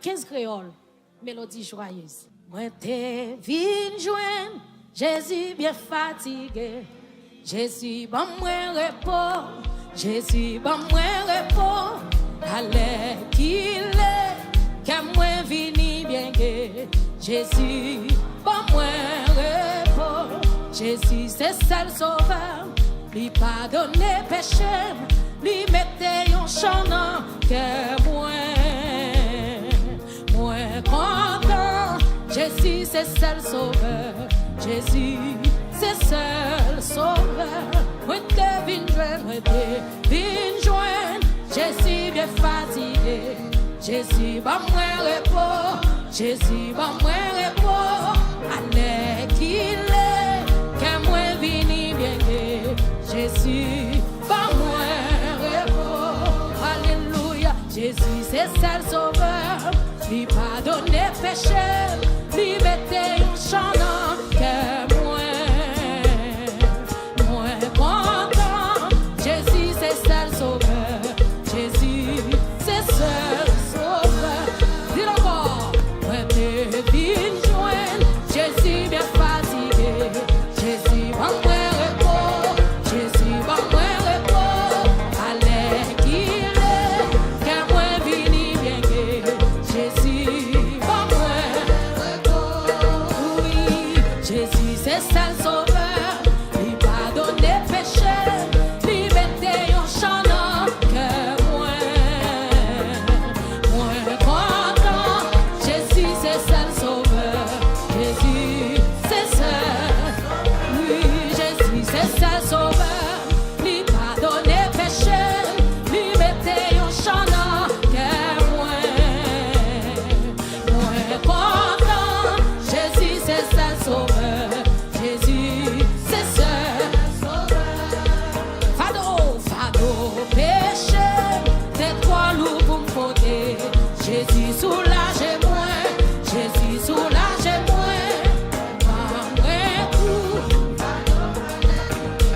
15 créoles, mélodie joyeuse. Moi t'es vine joindre, Jésus bien fatigué. Jésus bon moi repos, Jésus bon moi repos. Allez qu'il est, que moi vini bien gai. Jésus bon moi repos, Jésus c'est seul sauveur. Lui pardonner péché, lui mettre en chanant que moi content. Jésus c'est seul sauveur, Jésus c'est seul sauveur. Moi te vin joindre, Jésus bien fatigué. Jésus bon moi repos, Jésus bon moi repos. Allez qu'il est, que moi vini bien gai. Jésus bon moi repos. Alléluia. Jésus c'est seul sauveur. Lui pardonner péché, lui mettre en chanant que moi content. Jésus c'est seul sauveur, Jésus c'est seul sauveur. Dis encore, moi te vine joindre, Jésus bien fatigué. Jésus bon moi repos, Jésus bon moi repos. Allez qu'il est, que moi vini bien gai. Jésus bon moi repos. Oui, Jésus c'est seul sauveur. Lui pardonner péché, lui mettre en chanant que moi content. Jésus c'est seul sauveur, Jésus c'est seul. Oui, Jésus c'est seul sauveur. Lui pardonner péché, lui mettre en chanant que moi content. Jésus c'est seul sauveur, Jésus c'est seul sauveur. Fado, péché, c'est toi loup pour me fauter. Jésus soulage-moi, Jésus soulage-moi.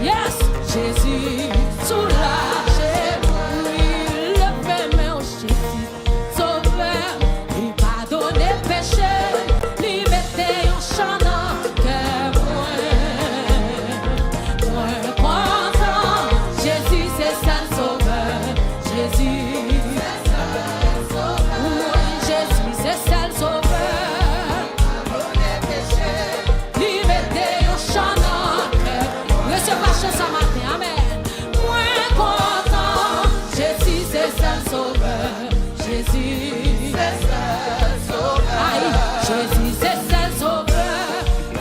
Yes, Jésus soulage-moi. Oui, levez-moi, Jésus sauveur. Lui pardonner péché, lui mettre en chanant que moi content. Jésus c'est seul sauveur, Jésus c'est seul sauveur. Oui, Jésus c'est seul sauveur. Pardonner péché, lui mettre en chanant que recevez ce matin, amen. Moi content, Jésus c'est seul sauveur, Jésus c'est seul sauveur. Aïe, Jésus c'est seul sauveur.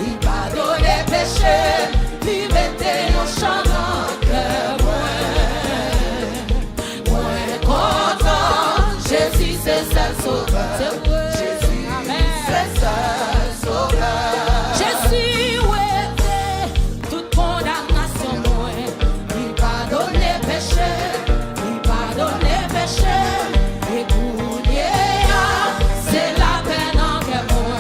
Il pardonne les péchés, lui mettez en chantant que moi content. Jésus c'est seul sauveur, c'est vrai. Jésus c'est seul sauveur. Jésus ouais, toute condamnation moi. Il pardonne les péchés, il pardonne les péchés. Écoutez, c'est la peine en que moi.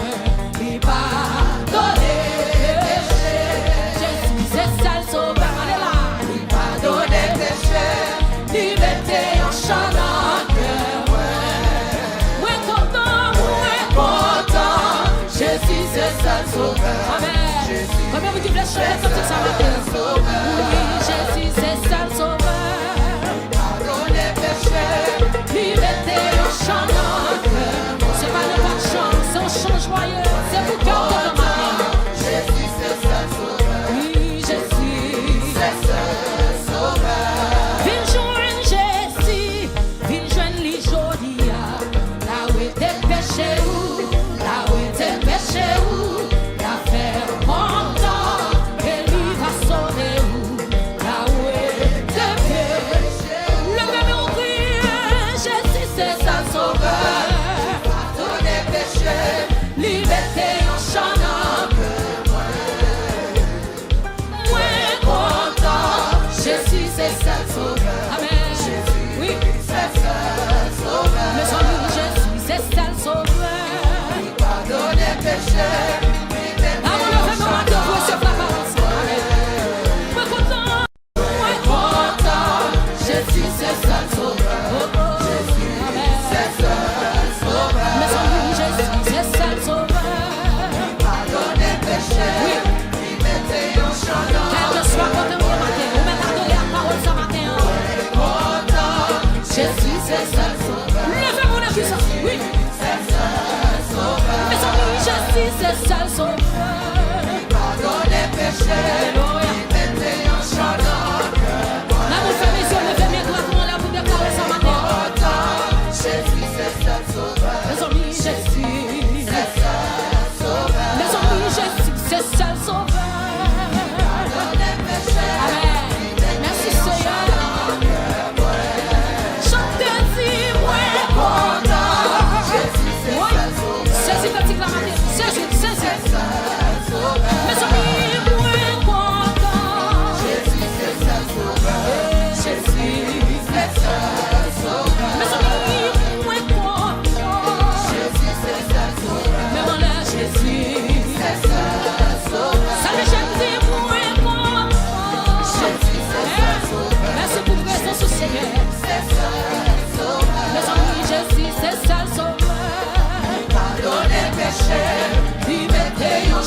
Il pardonne les péchés. Jésus c'est seul sauveur, allez là. Il pardonne les péchés, liberté en chantant que moi content. Jésus c'est seul sauveur. Amen. Combien vous dites les choses comme ça matin? Oui, Jésus c'est seul sauveur. Pardonne les péchés, liberté en chantant que c'est pas le pas de chant, c'est un chant joyeux. C'est pour cœur de matin. Jésus c'est seul sauveur. Oui, Jésus c'est seul sauveur. Viens joindre Jésus, viens joindre lui jodia. Là où était péché où, là où était péché où, la faire content, et lui va sauver où. Là où était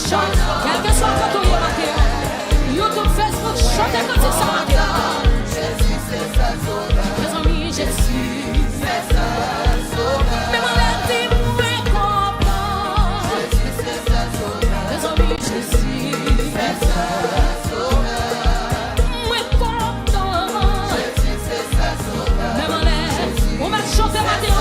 Quel que soit votre YouTube, Facebook, chantez comme ça matin. Mes amis, Jésus, c'est ça, sauveur. Mais mon âme moins content. Jésus, c'est ça, sauveur. Mes amis, Jésus, c'est ça, sauveur. Moins content. Jésus, c'est ça, sauveur. Mais mon âme, on va chanter matin.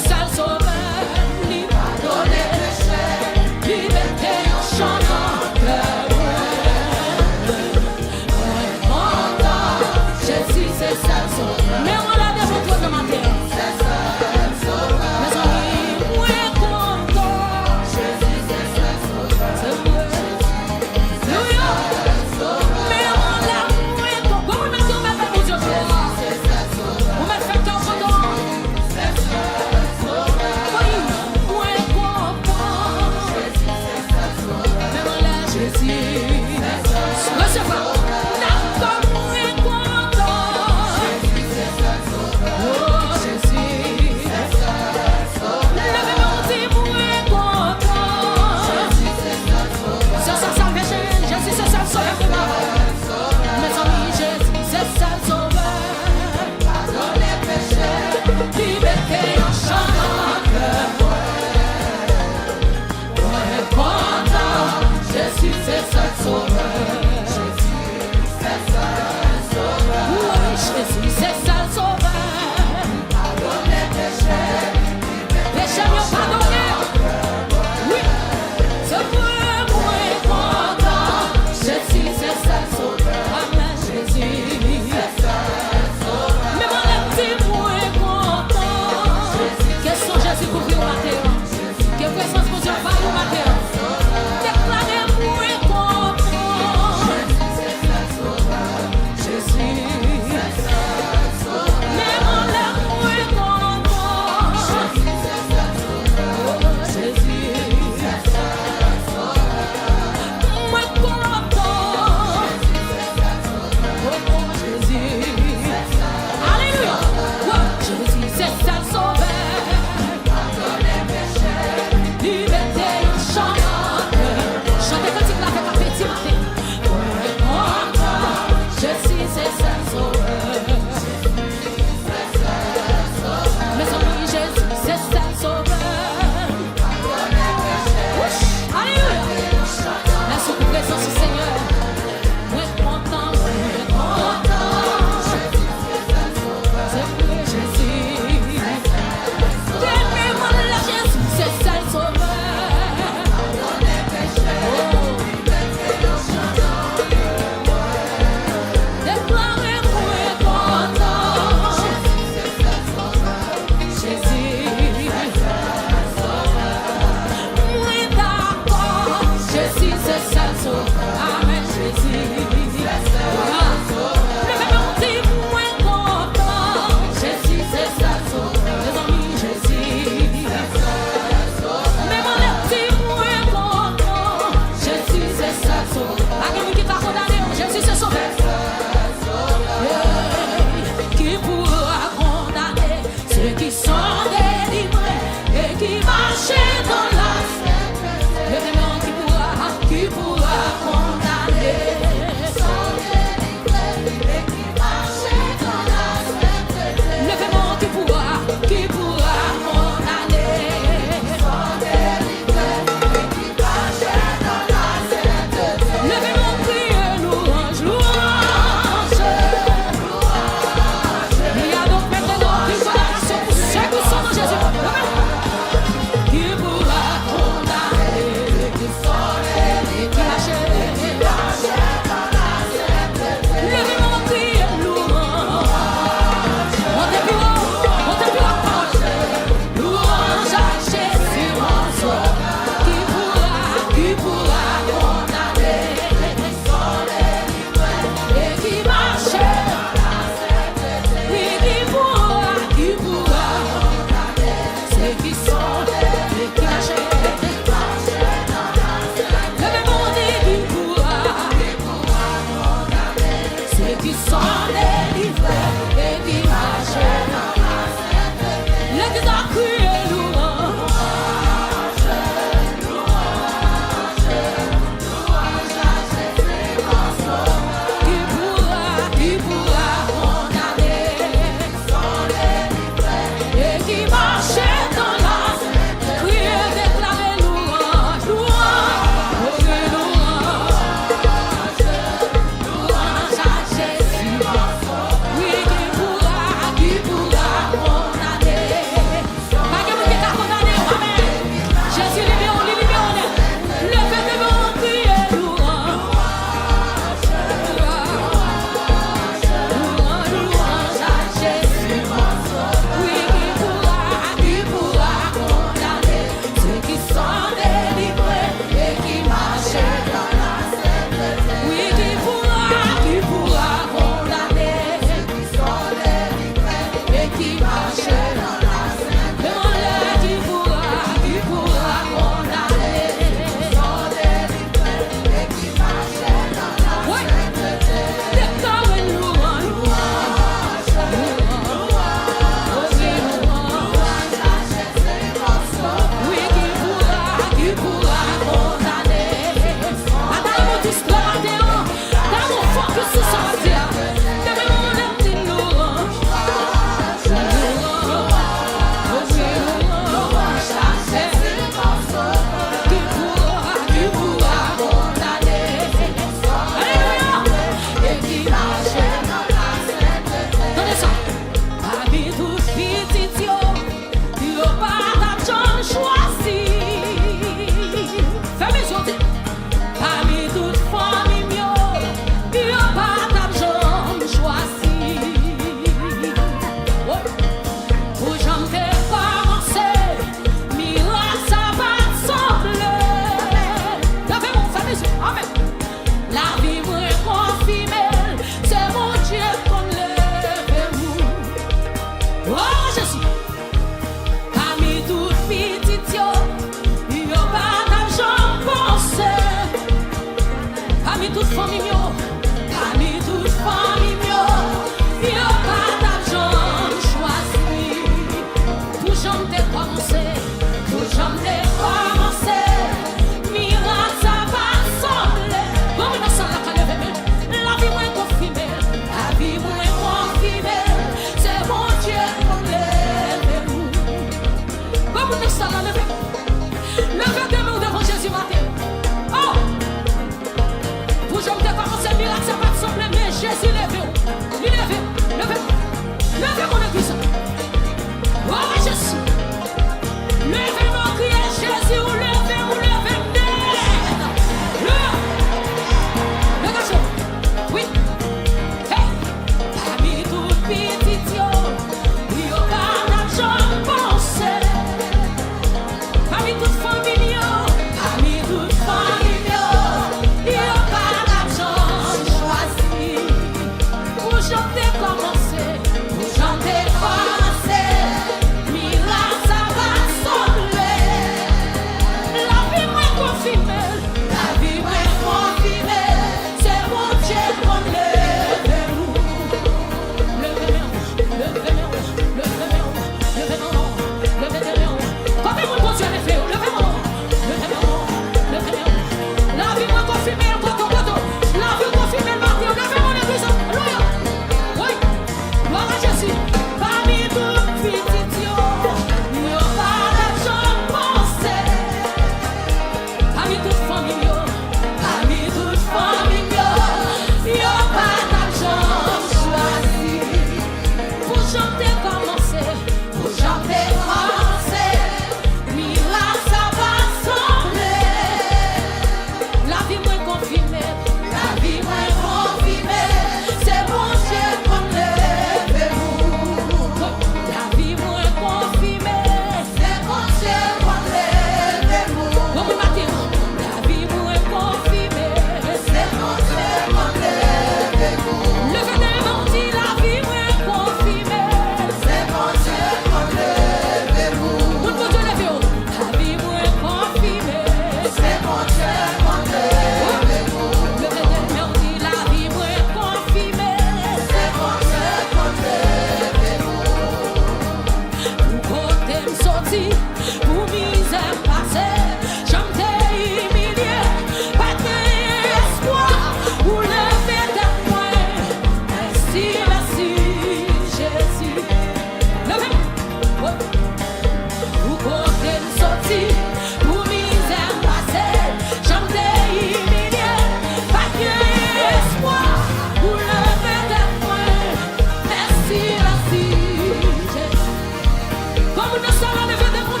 Vamos dançar lá, levanta a mão.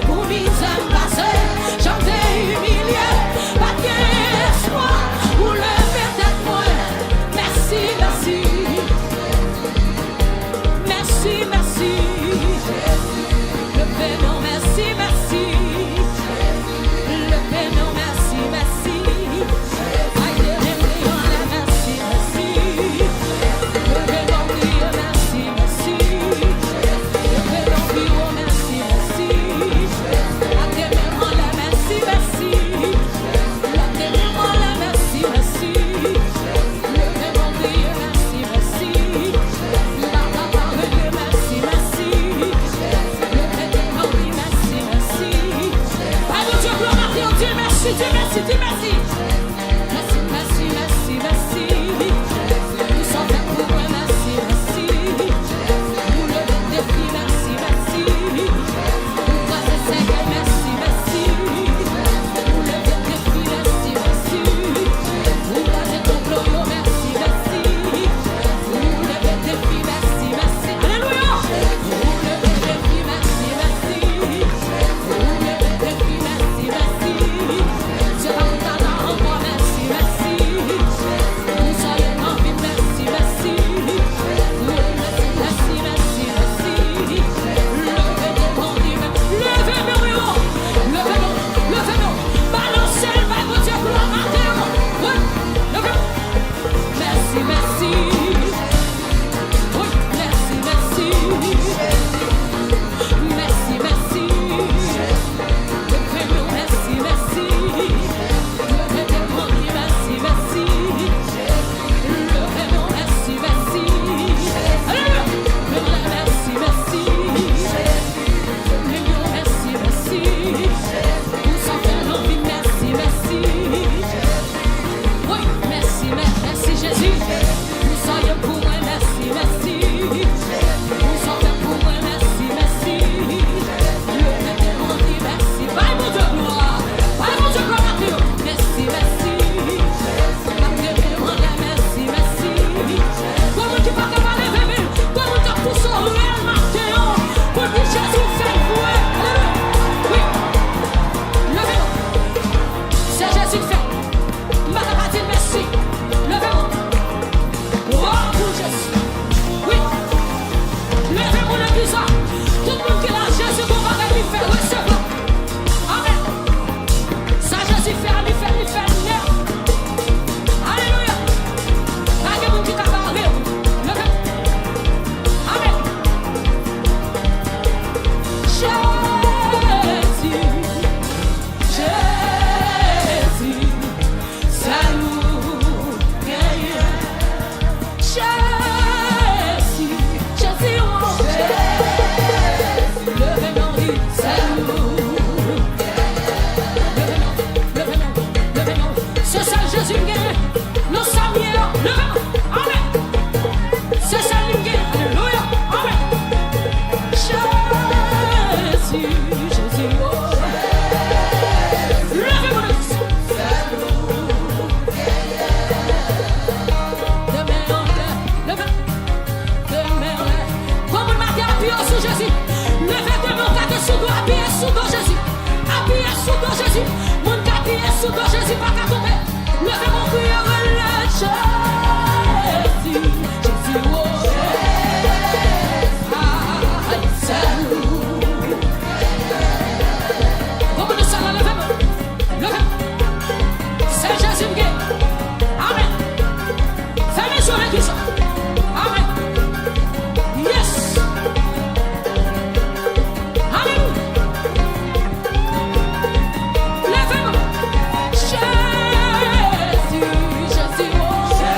Pour misère passée, j'en ai humilié, pas de espoir. Nous sommes là. Amen. C'est ça l'hymne. Alléluia. Amen. Jésus, Jésus. Levez-vous. Jésus, levez de mon cas sous dos, appuyez sous dos Jésus, appuyez sous dos Jésus, mon cas appuyez sous dos Jésus, pas qu'à tomber, levez mon cœur, Jésus, Jésus, oh, salut, comment nous sommes, levez-moi, c'est Jésus qui est, amen, fermez sur l'église, amen, yes. Jésus, Jésus, oh.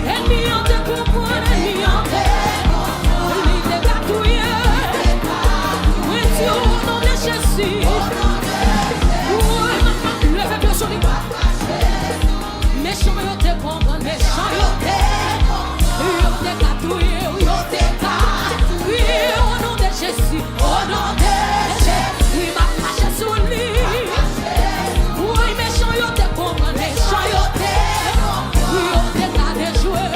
Ennemi en te comprendre, ennemi en te gâtouiller. Oui, Dieu, au nom de Jésus. Oui, levez bien sur lui. Méchant, yo te comprendre, méchant, yo te gâtouiller, yo te gâtouiller. Au nom de Jésus, au nom de Jésus. Oui, ma crache sur lui. Oui, méchant, yo te comprendre, méchant, yo te gâtouiller.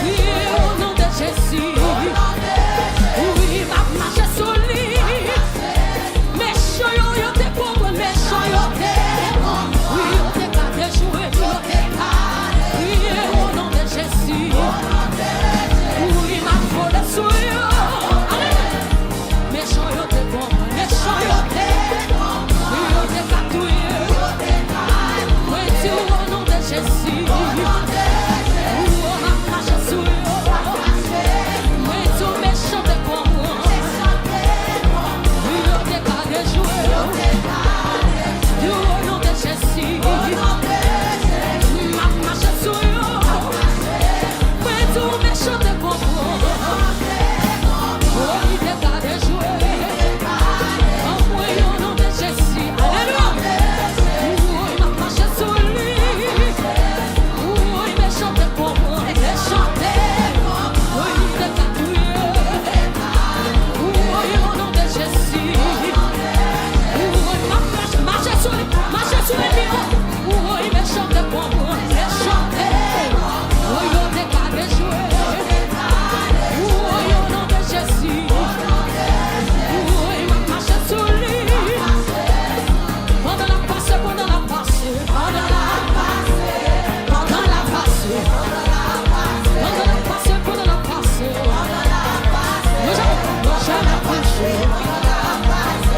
Oui, au nom de Jésus. Oui, ma crache sur lui. Méchant, yo te comprendre, méchant, yo te oui, yo te gâtouiller. Oui, au nom de Jésus. Oui, ma folle sur yo. Méchant, yo te comprendre, méchant, yo te oui, yo te gâtouiller. Oui, Dieu, au nom de Jésus. Oui, ma crache sur yo. Oui, Dieu, méchant te comprendre. Oui, yo te gâtouiller. Dieu, au nom de Jésus. Ma crache sur yo. Oui, Dieu, méchant te comprendre. Oui, te gâtouiller. Oui, au nom de Jésus. Alléluia. Oui, ma crache sur lui. Oui, méchant te comprendre. Méchant te oui, te gâtouiller. Oui, au nom de Jésus. Oui, marche sur lui. Marche sur lui. Oui, méchant te comprendre. Méchant te oui, yo te gâtouiller. Oui, au nom de Jésus. Oui, ma marche sur lui. Pendant la passe, pendant la passe, pendant la passe, pendant la passe, pendant la passe, pendant la passe, nous jamais approché.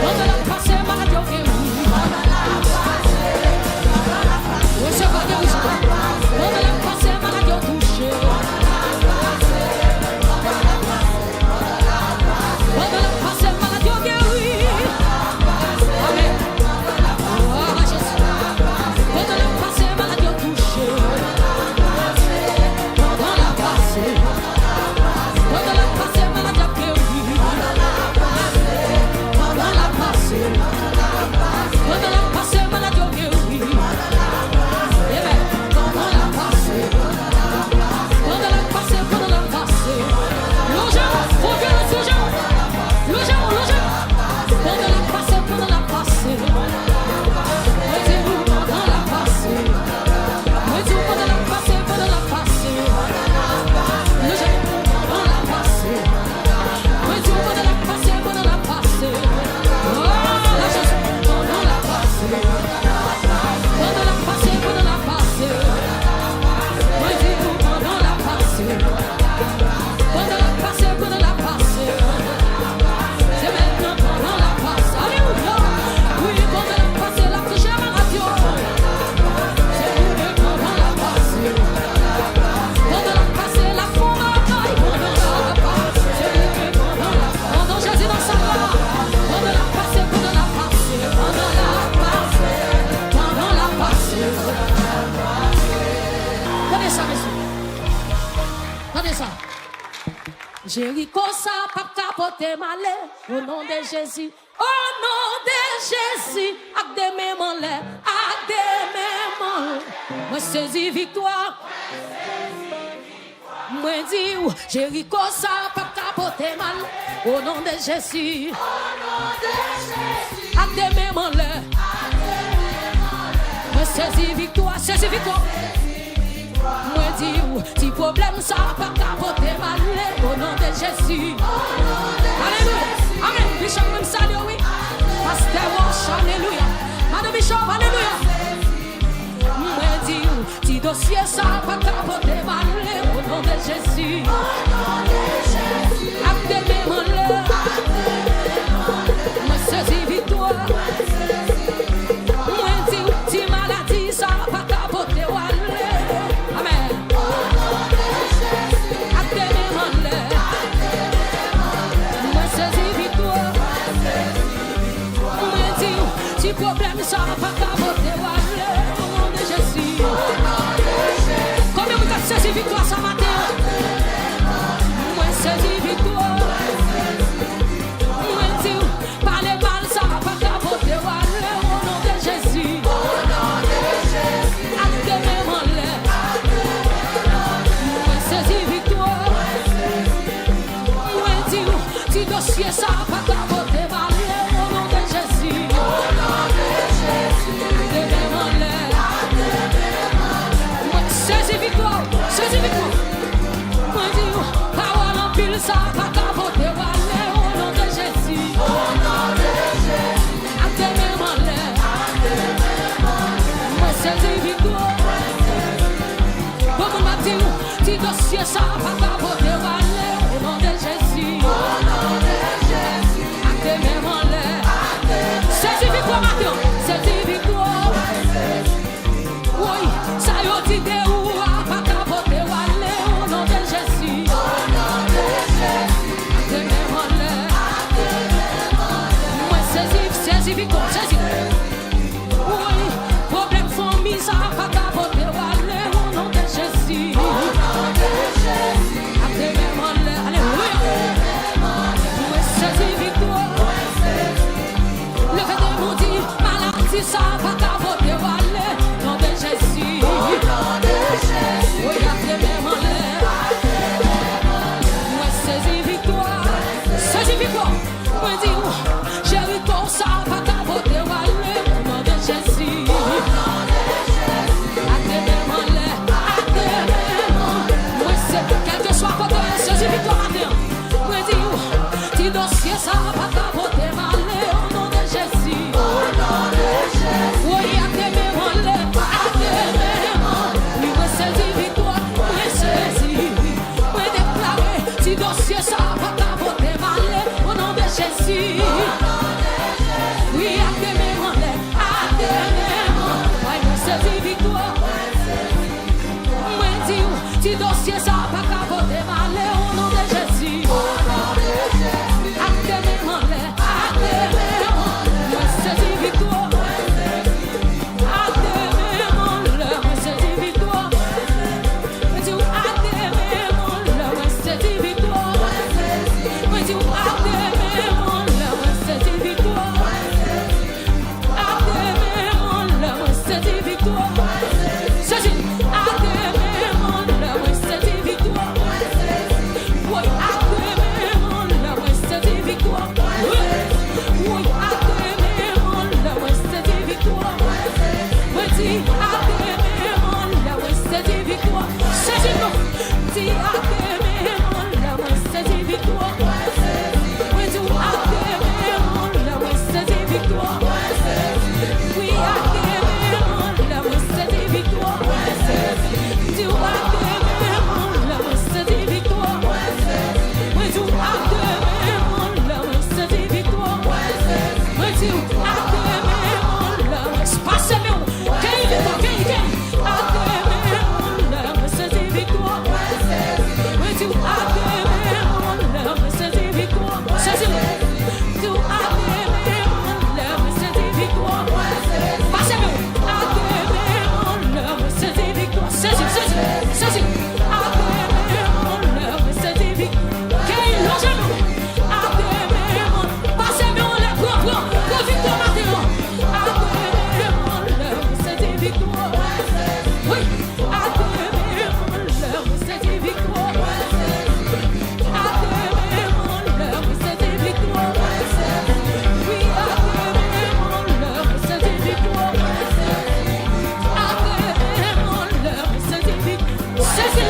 Pendant la passe, maladie au guéri. Oui, c'est pas guéri. Pendant la passe, maladie au touché. Pendant la passe, maladie au guéri. Amen. Oh, Jésus. Pendant la passe, maladie au touché. Pendant la passe, maladie au guéri. Pendant la passe, maladie au guéri. Amen. Pendant la passe, pendant la passe. Logez, faut que le sujet. Logez. Pendant la passe, pendant la passe. Mettez-vous pendant la passe. Mettez-vous pendant la passe, pendant la passe. Logez, pendant la passe. Mettez-vous pendant la passe, pendant la passe. Oh, la chose, pendant la passe. Pendant la passe, pendant la passe. Mettez-vous pendant la passe. Pendant la passe, pendant la passe. C'est maintenant pendant la passe. Alléluia. Oui, pendant la passe, la touche à ma radio. C'est vous pendant la passe. Pendant la passe, la fond à la taille. Pendant la passe. C'est vous pendant la passe. Pendant Jésus dans sa gloire. Pendant la passe, pendant la passe. Pendant la passe. Pendant la passe. Tenez ça, monsieur. Tenez ça. Jéricho, ça, pas capoter malais. Au nom de Jésus. Au nom de Jésus. Avec des mêmes en l'air. Avec des mêmes en l'air. Moi, saisis victoire. Moi, dis, Jéricho, ça, pas capoter malais. Au nom de Jésus. Avec des mêmes en l'air. Moi, saisis victoire. Saisis victoire. Moi dis si problème ça pas capoter malé au nom de Jésus. Alléluia. Amen. Bishop même salut oui. Pasteur Wash, alléluia. Madame Bishop, alléluia. Moi dis si dossier ça pas capoter malé au nom de Jésus. Avec des malheurs. Moi saisis victoire. Moi dis si maladie ça pas capoter malé. Amen. Si problème ça va pas capoter, au nom de Jésus. c'est victoire. Moi dis, parole en pile, ça pas capoter, aller au nom de Jésus. Au nom de Jésus. À tes mêmes en l'air. Moi c'est victoire. Comme on m'a dit, petit dossier, ça pas capoter, aller au nom de Jésus. Au nom de Jésus. À tes mêmes en l'air. C'est victoire maintenant. C'est victoire. Oui, ça y est, dit de où à pas capoter, aller au nom de Jésus. Au nom de Jésus. À tes mêmes en l'air. Moi saisis victoire, saisis. Oui, problème famille, ça pas capoter, aller au nom de Jésus. Au nom de Jésus. À tes mêmes en l'air. Alléluia. Moi saisis victoire. Le fait de nous dire, maladie, ça va capoter, aller, nom de Jésus. Au nom de Jésus. Oui, à tes mêmes en l'air. Moi, saisis victoire. Saisis victoire. Moi, dis, Jéricho, ça va capoter, aller, au nom de Jésus. Au nom de Jésus. À tes mêmes en l'air. À tes mêmes en l'air. Moi, c'est, quel que soit votre saisis victoire maintenant. Moi, dis, ti dossier, ça va capoter, aller, au nom de Jésus. Oui, à tes mêmes en l'air, à tes mêmes en l'air. Oui, moi saisis victoire, moi saisis. Moi déclarer, si dossier ça va capoter, aller au nom de Jésus. Oui, à tes mêmes en l'air, à tes mêmes en l'air. Oui, moi saisis victoire. Moi dis, si dossier ça va capoter, aller au nom de Jésus. À tes mêmes en l'air, à tes mêmes en l'air. Moi saisis victoire. C'est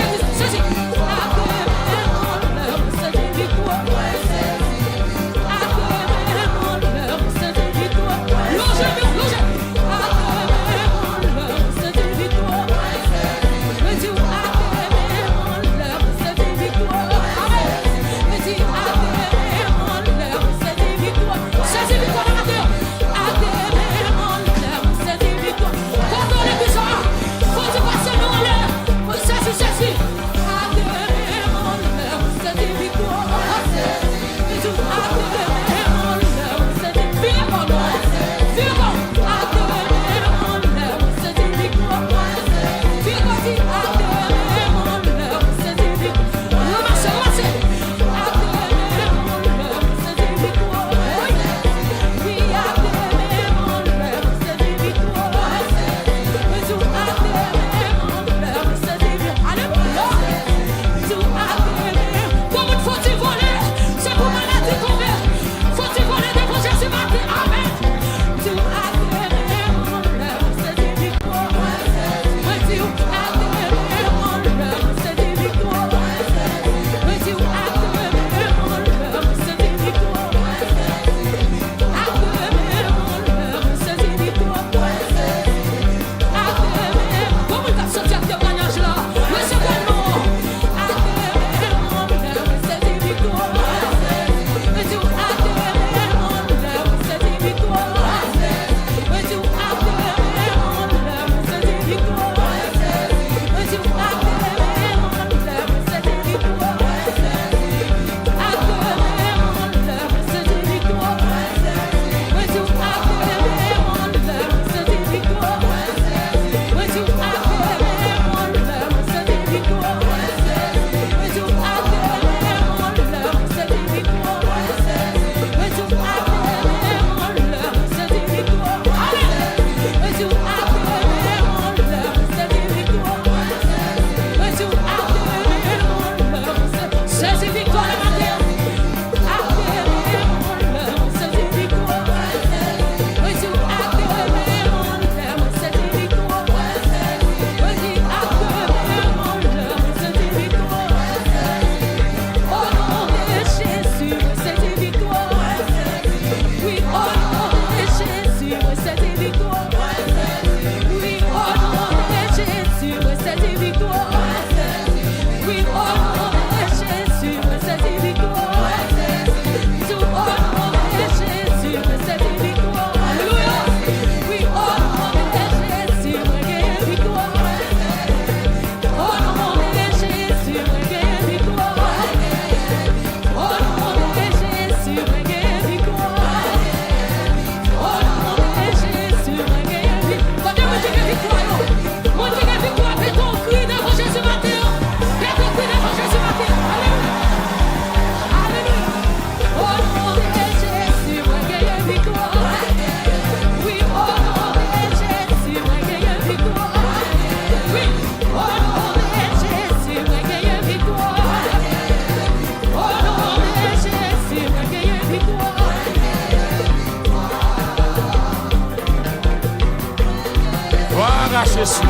à Jésus.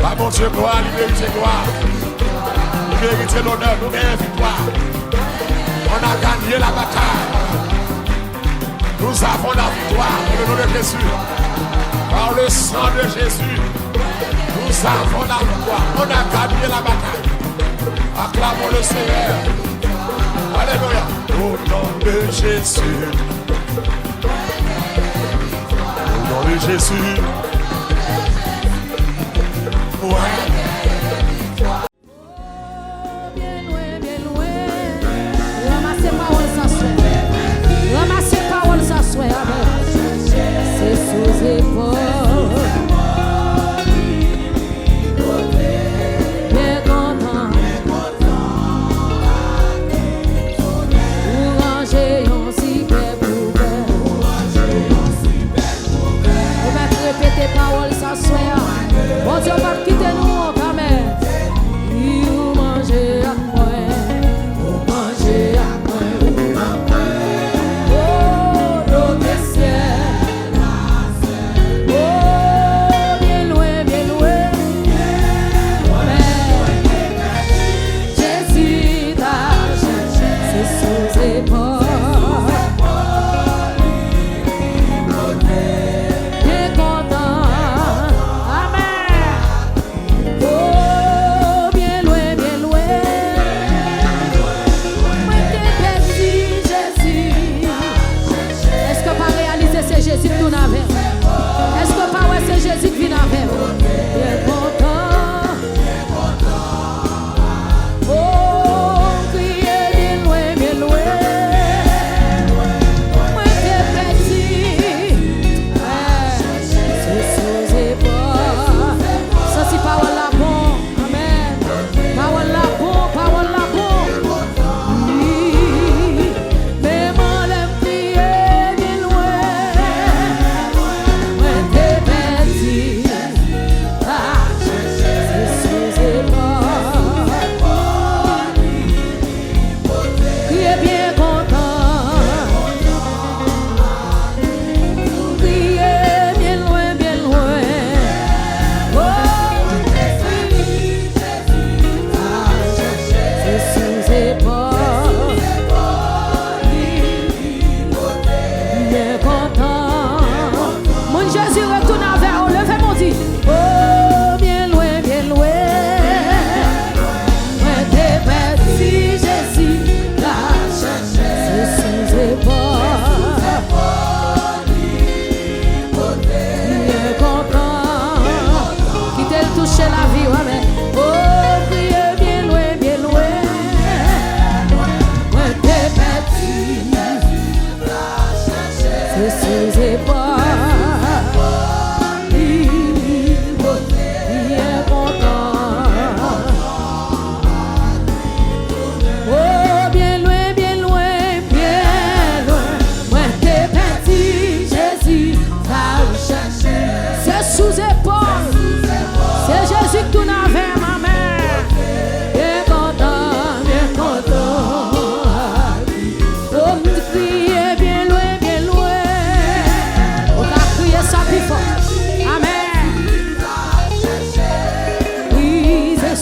Pas mon Dieu, gloire, il mérite gloire. Il mérite l'honneur, nous gagnons victoire. On a gagné la bataille. Nous avons la victoire pour le nom de Jésus. Par le sang de Jésus, nous avons la victoire. On a gagné la bataille. Acclamons le Seigneur. Alléluia. Au nom de Jésus. Au nom de Jésus. Ouais. C'est sous épaules. Bien content. Pour ranger un si belle poubelle. Vous pouvez répéter paroles sans soin. Bon Dieu va quitter nous quand même. Il vous manger à moi. Vous manger à moi.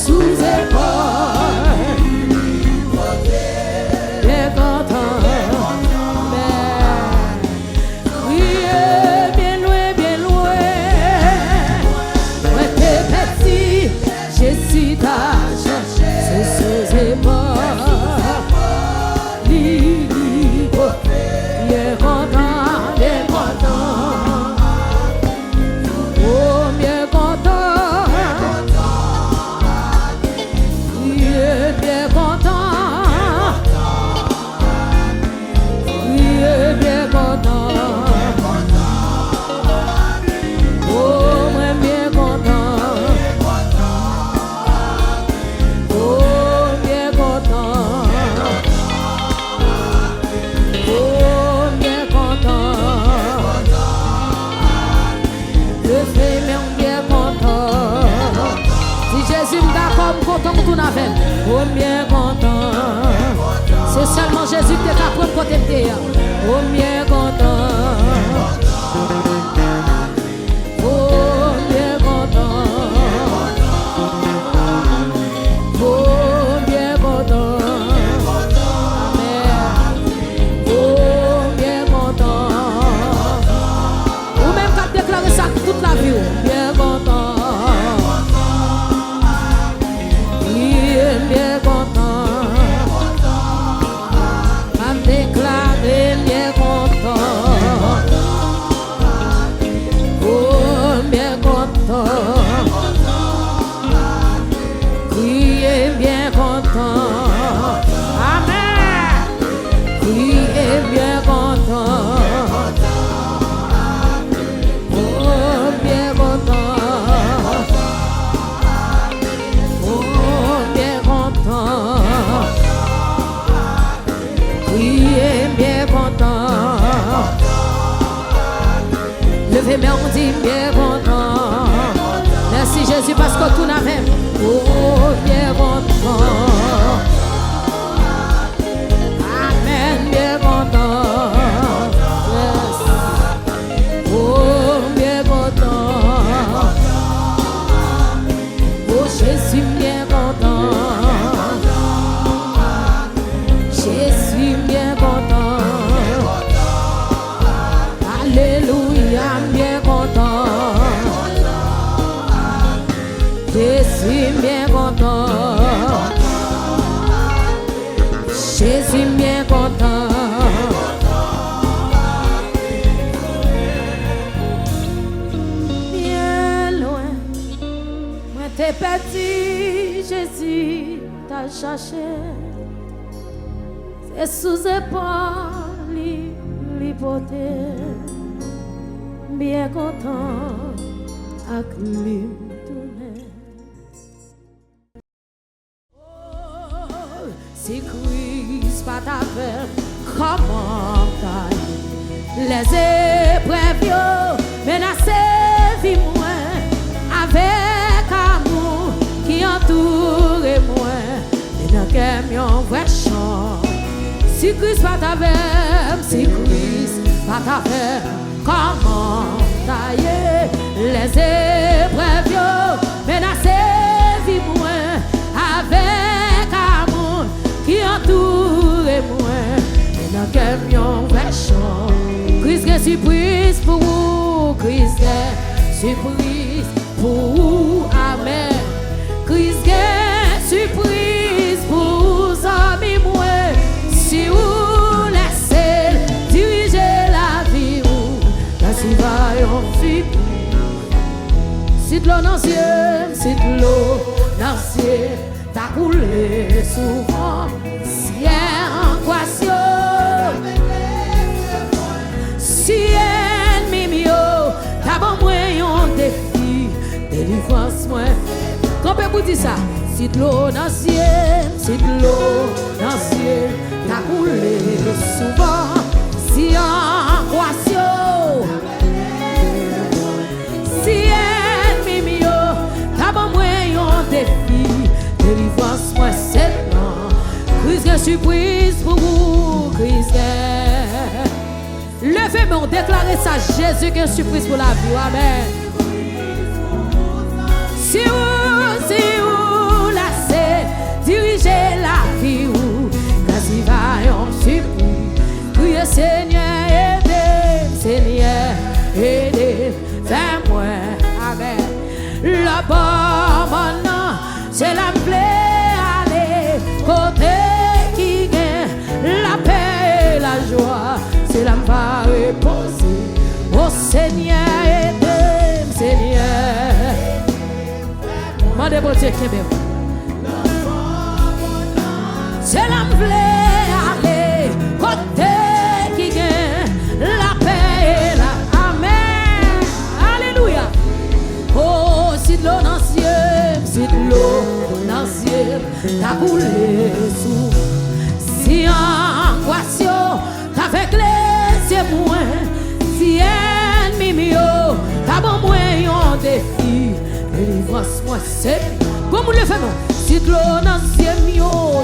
sous épaule. Bien content, oui, bien loin. Ouais, t'es petit, Jésus t'a cherché sous épaule. Bien content, bien content. Oh, bien content. Bien content. Bien content. Oh, moi bien content. Oh, bien content. Oh, bien content. Le fait même bien content. Si Jésus me d'accord, content pour tout n'avait. Oh, bien content. C'est seulement Jésus qui t'a pris côté de terre. Oh, bien content. Oh, bien content. Oh, bien content. Amen. Oh, bien content. Ou même quand déclarer ça toute la vie. Bien content. Bien content. M'a déclaré bien content. Oh, bien content. Criez bien content. Amen. Criez bien content. Oh, bien content. Oh, bien content. Criez bien content. Levez-moi, on dit bien content. Merci Jésus parce que tout n'avait. Oh, bien content. Amen, bien content. Yes. Oh, bien content. Oh, Jésus bien content. Jésus bien content. Alléluia, bien content. Jésus bien content. Jésus bien content. Bien loin, moi t'es petit, Jésus t'a cherché. C'est sous épaule, l'hypothèse. Bien content, avec lui tourner. Oh, si Christ pas ta fait, comment t'aille? Les épreuves menacent vie moins avec amour qui entoure moi. Et dans camion vrai chant. Si Christ pas ta fait, si Christ pas ta fait, comment tailler les épreuves menacent vie moins avec amour qui entoure moi. Et dans camion vrai chant. Christ est surprise pour vous, Christ est surprise pour vous, amen. Christ est surprise pour vous, amis moi. Si vous laissez diriger la vie, là si va yon fit. Si de l'eau dans ciel, si de l'eau dans ciel, t'as coulé souvent, si angoisseux. Si ennemi mio, t'as bon moyen défi, délivrance moi. Qu'on peut vous dire ça? Si de l'eau dans ciel, si de l'eau dans ciel, t'as coulé souvent, si angoisseux. Si ennemi mio, t'as bon moyen défi, délivrance moi c'est non. Christ est surprise pour vous, Christ est. Levez-moi, déclarez ça, Jésus qui est surprise pour la vie, amen. Si vous Bon Dieu qui est bien. C'est l'envle aller côté qui gagne la paix et la amen. Alléluia. Oh, si de l'eau dans le ciel, si de l'eau dans le ciel, t'as coulé sous. Si angoisse, t'avec les témoins, si ennemi mio, t'as bon moyen défi. Délivrance, moi, c'est. Comment le fait-on? Si de l'eau dans le ciel,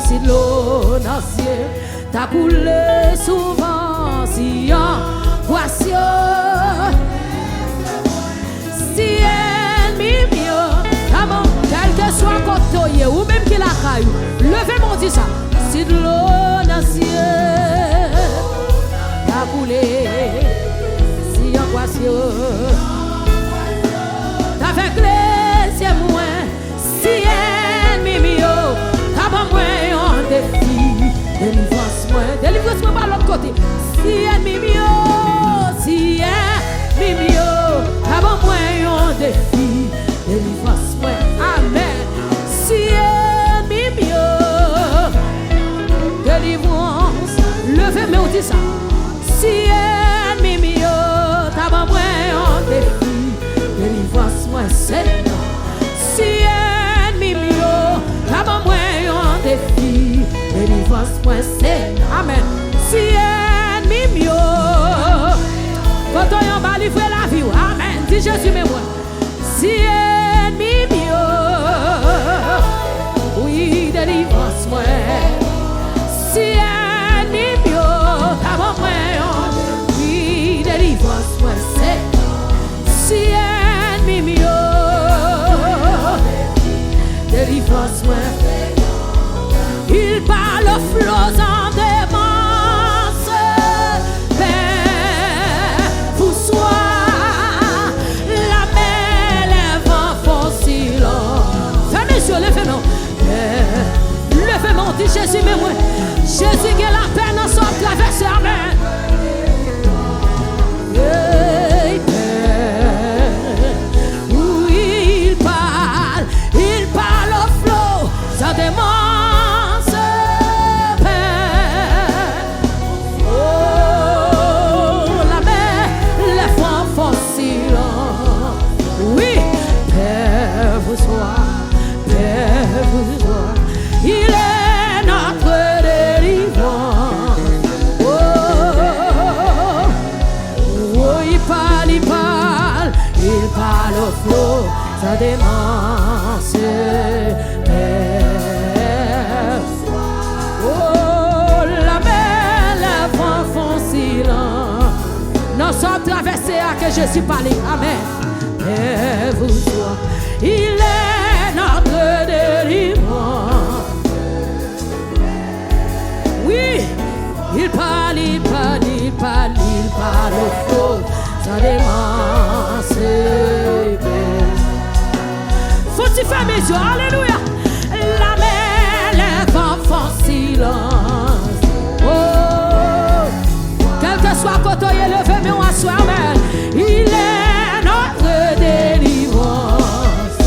si de l'eau dans le ciel, t'as coulé souvent. Si angoisse, si ennemi mio, t'as bon, quel que soit côté ou même qui la caillou, levez-moi, dit ça. Si de l'eau dans le ciel, t'as coulé. Si angoisse, avec les témoins, si ennemi mio, t'as pas moyen défi. Délivrance-moi par l'autre côté. Si ennemi mio, t'as pas moyen défi. Délivrance-moi, amen. Si ennemi mio, délivrance, levez-moi, on dit ça. Si ennemi mio, t'as pas moyen défi. Délivrance-moi, Seigneur. Si ennemi mio, t'as pas moyen défi. Délivrance-moi, Seigneur. Amen. Si ennemi mio, quand on y va livrer la vie, amen. Dis Jésus, mais moi. Si ennemi mio, oui, délivrance-moi. Si ennemi mio, t'as pas moyen, oui, délivrance-moi, Seigneur. Si ennemi mio, délivrance-moi. Il parle aux flots en démence, Père, pour soi, la mer, les vents font silence. Fermez les yeux, levez-moi. Levez-moi, dit Jésus, mais moi, Jésus qui est la paix dans son traversée, amen. Ça démence, Père. Oh, la mer, les fonds fossiles. Oui, Père, vous soyez, Père, vous soyez. Il est notre délivrance. Oh, oh, il parle au flot, ça démence. Nous sommes traversés à que Jésus parle. Amen. Et vous soyez, il est notre délivrance. Oui, il parle au flot, ça démence. Faut-il faire mes yeux, alléluia. La mer, les vents font silence. Oh, quel que soit côté, levez mais on assoit, amen. Il est notre délivrance.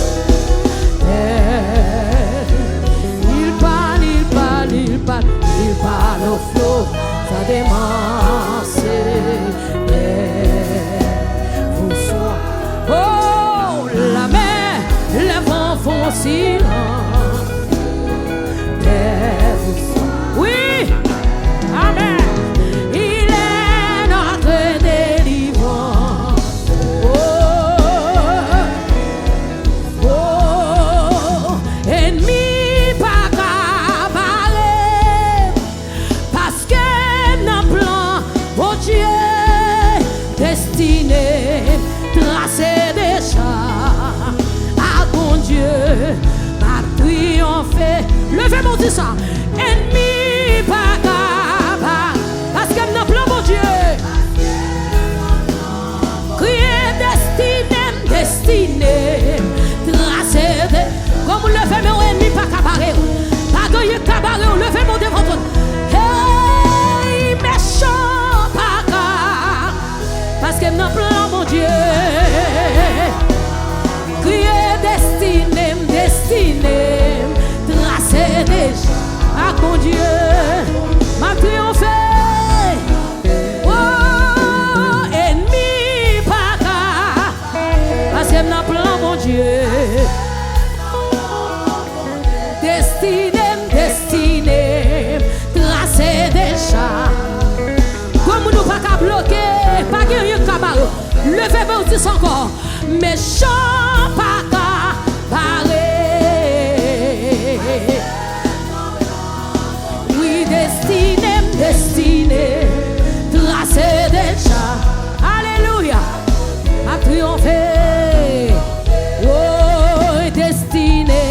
Il parle au flot, ça démence. Vous soyez, oh, la mer, les vents font silence. Oui, amen. Tracé déjà à bon Dieu, ma triomphe. Levez mon dit ça. Ennemi pas capable, parce que nous plan mon Dieu. Crier destiné, tracé de. Comme vous levez mon ennemi pas capable, pas gagné capable, levez mon devant toi. Hey, méchant pas capable, parce que nous plan mon Dieu. Crier destiné. Dieu, m'a triomphé. Oh, ennemi pas qu'à, parce que m'a plan mon Dieu. Destiné, tracé déjà. Comme nous pas qu'à bloquer, pas qu'il y ait qu'à barrer. Levez-vous tous encore, méchant pas qu'à barrer. Oui, destiné, tracé déjà. Alléluia, a triomphé. Oh, destiné,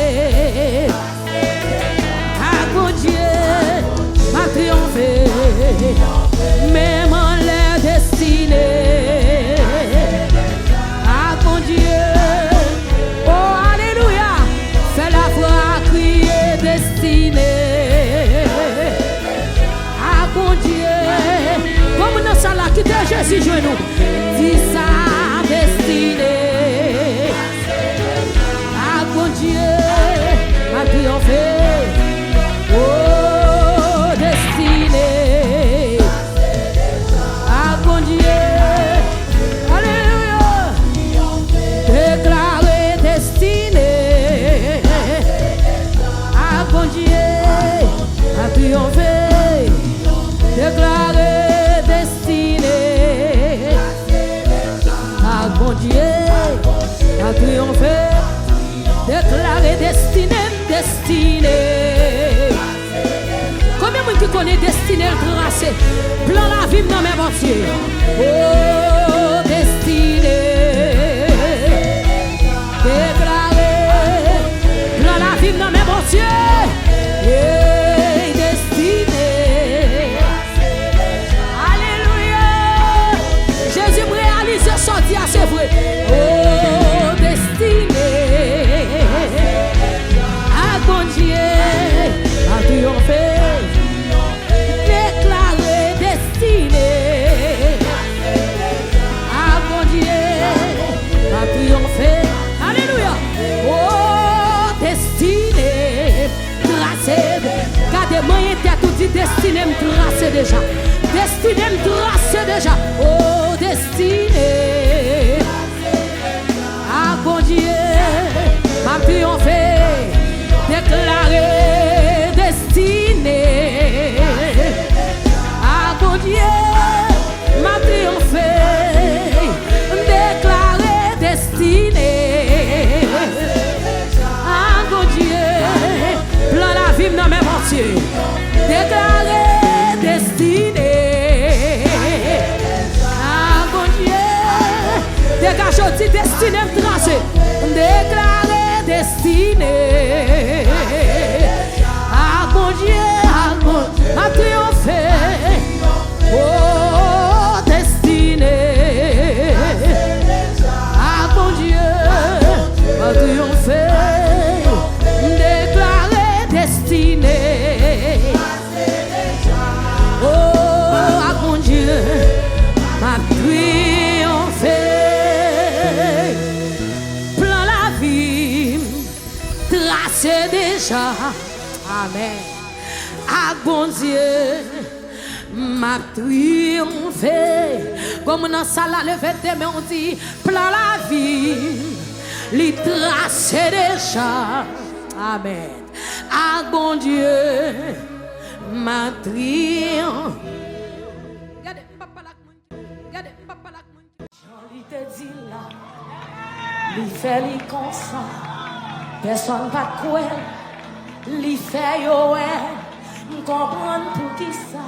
ah mon Dieu, m'a triomphé. Même en l'air destiné, ah mon Dieu, oh alléluia, fais la voix crier destiné, ah mon Dieu, comme nous sommes là, quittez Jésus, genou, dis ça destiné, ah mon Dieu, m'a triomphé, oh destiné, ah mon Dieu, alléluia, déclaré destiné, ah mon Dieu, a triomphé, déclaré destiné, ah mon Dieu, a triomphé, déclaré destiné. Combien de monde qui connaît destiné le tracé? Plan la vie dans mes mortiers. Oh, destiné. Déclaré. Plan la vie dans mes mortiers. Hey, destiné. Alléluia. Jésus me réalise sorti à c'est vrai. Oh, destiné. Ah, bon Dieu, a triomphé. Déclaré destiné, ah mon Dieu, a triomphé, alléluia, oh destiné, tracé, gardez-moi était tout dit destiné me tracé déjà, destiné me tracé déjà, oh destiné, ah mon Dieu, m'a triomphé, déclaré destiné. Dieu m'a triomphé, déclaré destiné. Ah mon Dieu, plan la vie dans mes mortiers, déclaré destiné. Ah mon Dieu, dégage aussi destiné me tracé, déclaré destiné. Ah mon Dieu, m'a triomphé. Oh, destiné, ah mon Dieu, m'a triomphé, déclaré destiné. Oh, ah mon Dieu, m'a triomphé, plan la vie, tracé déjà. Amen. Ah bon Dieu, m'a triomphé. Comme dans salle à lever des mains, on dit plan la vie, li tracé déjà. Amen. Ah bon Dieu, m'a triomphé. Regardez, papa la regardez, papa la Jean te dit là, li fait li comme ça, personne pas quoi, li fait yo comprendre pour qui ça.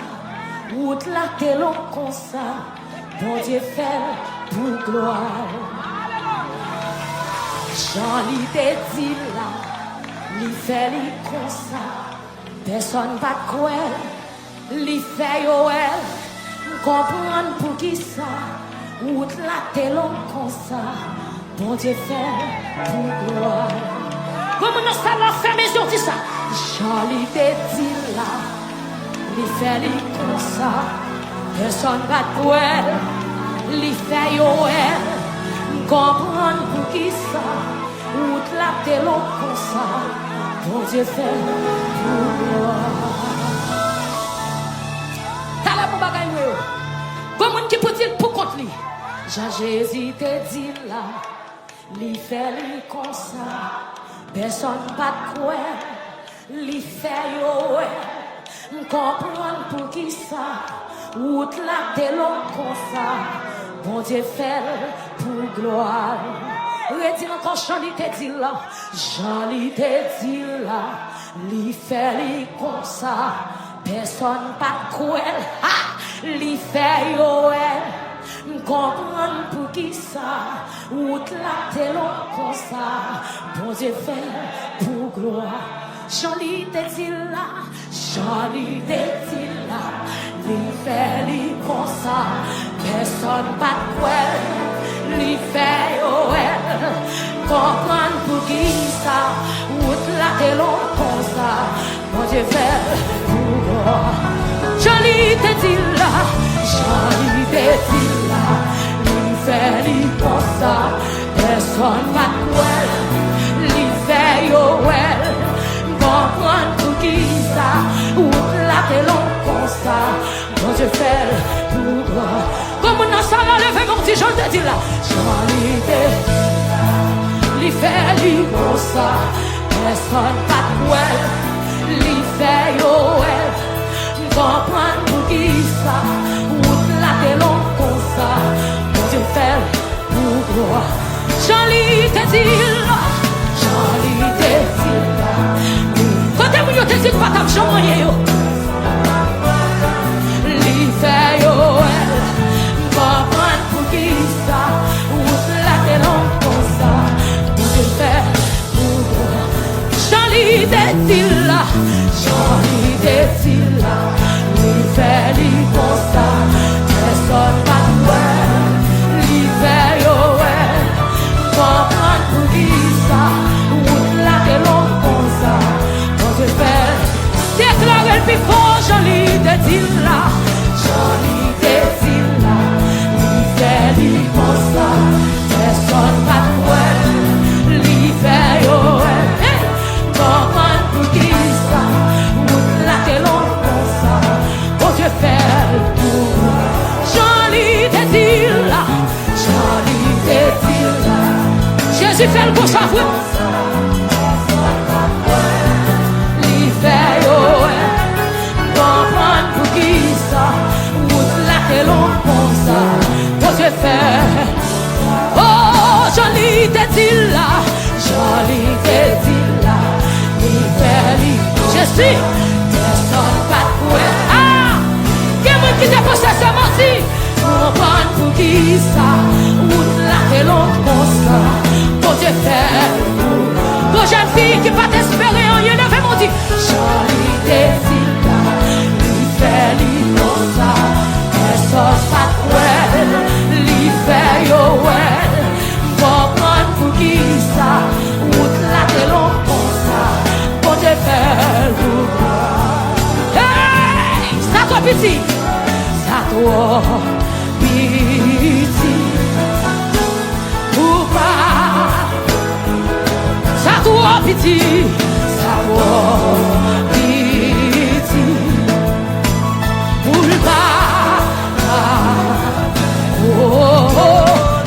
Route la que l'on comme ça, bon Dieu fait pour gloire. Jean-Ly te dit là, li fait li comme ça, personne pas quoi, li fait yo comprendre pour qui ça. Route la que l'on comme ça, bon Dieu fait pour gloire. Comment nous allons faire maison de ça? Jean-Ly te dit là, li fait li comme ça, personne va quoi, li fait yo comprendre pour qui ça, route la te l'on comme ça, bon Dieu fait pour gloire. bagaille. Comment qui peut dire pour contre lui? Jésus te dit là, lui fait lui comme ça. Personne pas de quoi, lui fait yo. Comprendre pour qui ça, route là de l'autre comme ça. Bon Dieu fait pour gloire. Redis encore, Jean-Li te dit là, Jean-Li te dit là, lui fait lui comme ça. Personne pas de quoi, lui fait yo. Comprendre pour qui ça, route là de l'autre comme ça. Bon Dieu fait pour gloire. Jean-Li te dit là, Jean-Li te dit là, lui fait lui comme ça, personne pas de quoi, lui fait yo elle, comprendre pour qui ça, route là de l'autre comme ça, bon Dieu fait pour moi. Jean-Li te dit là, Jean-Li te dit là, lui fait lui comme ça, personne pas de quoi, lui fait yo elle. Comprendre pour qui ça, ou la télon comme ça, bon Dieu fait pour moi. Comme on a ça à lever mon petit Jean te dit là, Jean-Li te lui fait lui comme ça, personne pas de quoi, lui fait yo elle. Comprendre pour qui ça, ou la télon comme ça, bon Dieu fait pour moi. Jean-Li te dit là, Jean-Li te dit là. Quand vous te dites pas ta chambre, li fait yo, comprendre pour qui ça, ou la télon comme ça, pour te faire pour Jean-Li te dit là, Jean-Li te dit là, li fait li comme ça, personne pas de quoi, li fait yo, comprendre pour qui ça, ou la télon comme ça. Déclare le plus fort, Jean-Li te dit là, Jean-Li te dit là, lui fait lui comme ça, personne pas de quoi, lui fait yo, comprendre pour qui ça, ou la télon comme ça, bon Dieu fait pour moi. Jean-Li te dit là, Jean-Li te dit là, Jésus fait le bon savouer. Comprendre pour qui ça, route là que l'on pense ça, bon Dieu fait. Oh, Jean-Li te dit là, Jean-Li te dit là, lui fait lui. Jésus, personne pas de quoi. Ah, quelqu'un qui te pose sa menti. Comprendre pour qui ça, route là que l'on pense ça, bon Dieu fait. Pour jeune fille qui pas t'espérer en rien, ne fait mon dit, Jean-Li te dit. Li comme ça, personne pas de quoi, li fait yo well, comprendre pour qui ça, route là de l'on comme ça, bon Dieu fait pour moi. Hey, ça toi petit, ou pas, ça toi petit, ça toi petit.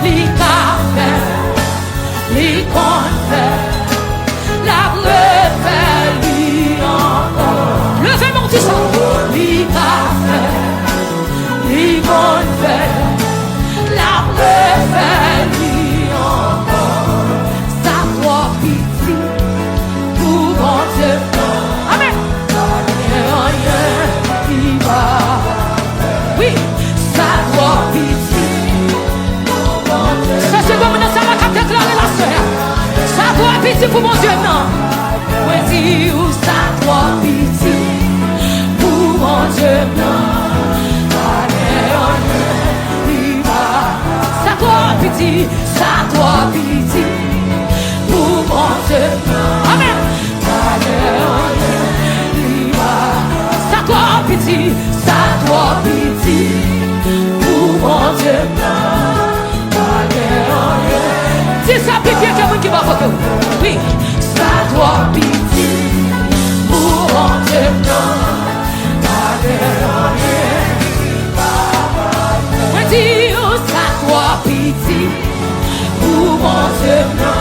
Li café, li confère, la refait lui encore. Levez mon petit sang. Li café, li confère, la refait lui encore. Ça doit pitié pour mon Dieu. Amen. Rien qui va. Oui, ça doit pitié. C'est comme ça va cap déclarer la soeur. Ça doit pitié pour mon Dieu, non. Oui, où ça doit pitié pour mon Dieu, non. Ça doit pitié pour mon Dieu, non. Amen. Ça doit pitié pour mon Dieu, non. Si ça pique, quelqu'un qui va voter. Oui, ça doit pitié pour mon Dieu, non. Seigneur.